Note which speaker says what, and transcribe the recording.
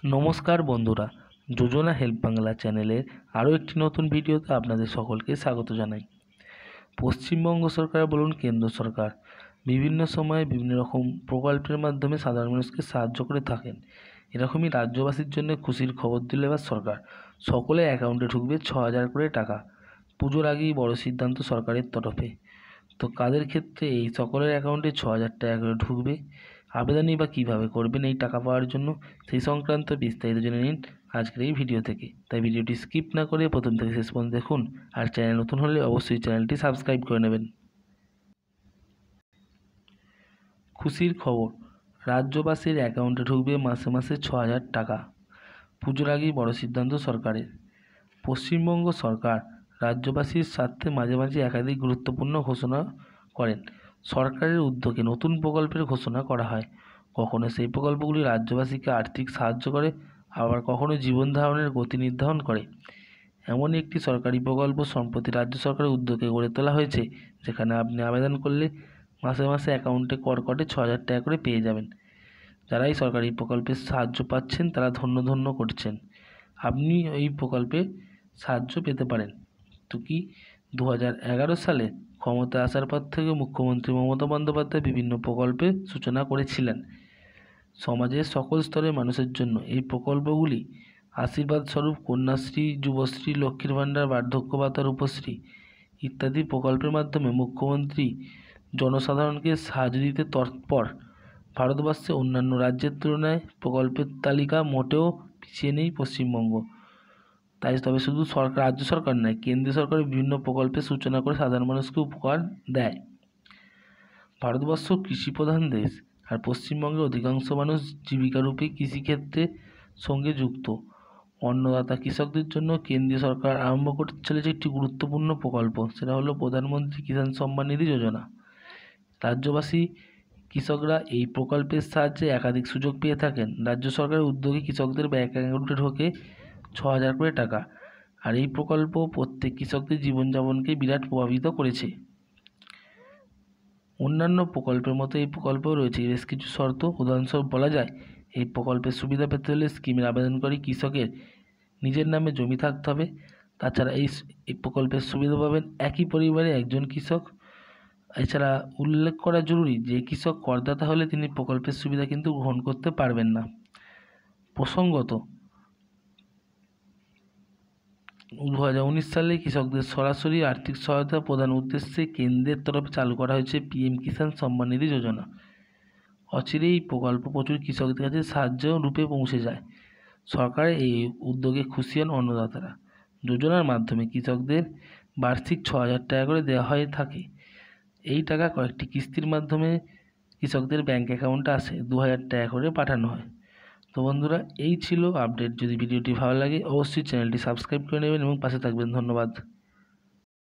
Speaker 1: নমস্কার বন্ধুরা, যোজনা হেল্প বাংলা চ্যানেলের আরও একটি নতুন ভিডিওতে আপনাদের সকলকে স্বাগত জানাই। পশ্চিমবঙ্গ সরকার বলুন কেন্দ্র সরকার বিভিন্ন সময়ে বিভিন্ন রকম প্রকল্পের মাধ্যমে সাধারণ মানুষকে সাহায্য করে থাকেন। এরকমই রাজ্যবাসীর জন্য খুশির খবর দিল এবার সরকার। সকলের অ্যাকাউন্টে ঢুকবে 6,000 করে টাকা। পুজোর আগেই বড় সিদ্ধান্ত সরকারের তরফে। তো কাদের ক্ষেত্রে এই সকলের অ্যাকাউন্টে 6,000 টাকা করে ঢুকবে, আবেদনই বা কীভাবে করবেন এই টাকা পাওয়ার জন্য, সেই সংক্রান্ত বিস্তারিত জেনে নিন আজকের এই ভিডিও থেকে। তাই ভিডিওটি স্কিপ না করে প্রথম থেকে শেষ পর্যন্ত দেখুন। আর চ্যানেল নতুন হলে অবশ্যই চ্যানেলটি সাবস্ক্রাইব করে নেবেন। খুশির খবর, রাজ্যবাসীর অ্যাকাউন্টে ঢুকবে মাসে মাসে 6,000 টাকা। পুজোর আগেই বড় সিদ্ধান্ত সরকারের। পশ্চিমবঙ্গ সরকার রাজ্যবাসীর স্বার্থে মাঝে মাঝে একাধিক গুরুত্বপূর্ণ ঘোষণা করেন। সরকারের উদ্যোগে নতুন প্রকল্পের ঘোষণা করা হয়। কখনো সেই প্রকল্পগুলি রাজ্যবাসীকে আর্থিক সাহায্য করে, আবার কখনো জীবন ধারণের গতি নির্ধারণ করে। এমন একটি সরকারি প্রকল্প সম্প্রতি রাজ্য সরকারের উদ্যোগে গড়ে তোলা হয়েছে, যেখানে আপনি আবেদন করলে মাসে মাসে অ্যাকাউন্টে কড়কড়ে 6,000 টাকা করে পেয়ে যাবেন। যারা এই সরকারি প্রকল্পের সাহায্য পাচ্ছেন তারা ধন্য ধন্য করছেন। আপনি এই প্রকল্পে সাহায্য পেতে পারেন। তো কি 2011 সালে ক্ষমতায় আসার পর থেকে মুখ্যমন্ত্রী মমতা বন্দ্যোপাধ্যায় বিভিন্ন প্রকল্পের সূচনা করেছিলেন। সমাজের সকল স্তরের মানুষের জন্য এই প্রকল্পগুলি আশীর্বাদ স্বরূপ কন্যাশ্রী, যুবশ্রী, লক্ষ্মীর ভাণ্ডার, বার্ধক্য ভাতা, রূপশ্রী ইত্যাদি প্রকল্পের মাধ্যমে মুখ্যমন্ত্রী জনসাধারণকে সাহায্য দিতে তৎপর। ভারতবর্ষে অন্যান্য রাজ্যের তুলনায় প্রকল্পের তালিকা মোটেও পিছিয়ে নেই পশ্চিমবঙ্গ। তাই তবে শুধু রাজ্য সরকার নয়, কেন্দ্রীয় সরকার বিভিন্ন প্রকল্পের সূচনা করে সাধারণ মানুষকে উপকার দেয়। ভারতবর্ষ কৃষিপ্রধান দেশ, আর পশ্চিমবঙ্গের অধিকাংশ মানুষ জীবিকারূপে কৃষিক্ষেত্রে সঙ্গে যুক্ত। অন্নদাতা কৃষকদের জন্য কেন্দ্রীয় সরকার আরম্ভ করতে চলেছে একটি গুরুত্বপূর্ণ প্রকল্প, সেটা হলো প্রধানমন্ত্রী কিষাণ সম্মান নিধি যোজনা। রাজ্যবাসী কৃষকরা এই প্রকল্পের সাহায্যে একাধিক সুযোগ পেয়ে থাকেন। রাজ্য সরকারের উদ্যোগে কৃষকদের ব্যাংক অ্যাকাউন্টে ঢোকে 6,000 করে টাকা। আর এই প্রকল্প প্রত্যেক কৃষকদের জীবনযাপনকে বিরাট প্রভাবিত করেছে। অন্যান্য প্রকল্পের মতো এই প্রকল্পেও রয়েছে বেশ কিছু শর্ত। উদাহরণস্বরূপ বলা যায়, এই প্রকল্পের সুবিধা পেতে হলে স্কিমের আবেদনকারী কৃষকের নিজের নামে জমি থাকতে হবে। তাছাড়া এই প্রকল্পের সুবিধা পাবেন একই পরিবারে একজন কৃষক। এছাড়া উল্লেখ করা জরুরি যে কৃষক করদাতা হলে তিনি প্রকল্পের সুবিধা কিন্তু গ্রহণ করতে পারবেন না। প্রসঙ্গত 2019 সালে কৃষকদের সরাসরি আর্থিক সহায়তা প্রদান উদ্দেশ্যে কেন্দ্রের তরফে চালু করা হয়েছে PM কিষাণ সম্মান নিধি যোজনা। অচিরেই এই প্রকল্প প্রচুর কৃষকদের কাছে সাহায্য রূপে পৌঁছে যায়। সরকারের এই উদ্যোগে খুশি হন অন্নদাতারা। যোজনার মাধ্যমে কৃষকদের বার্ষিক 6,000 টাকা করে দেওয়া হয়ে থাকে। এই টাকা কয়েকটি কিস্তির মাধ্যমে কৃষকদের ব্যাংক অ্যাকাউন্টে আসে, 2,000 টাকা করে পাঠানো হয়। তো বন্ধুরা, এই ছিল আপডেট। যদি ভিডিওটি ভালো লাগে অবশ্যই চ্যানেলটি সাবস্ক্রাইব করে নেবেন এবং পাশে থাকবেন। ধন্যবাদ।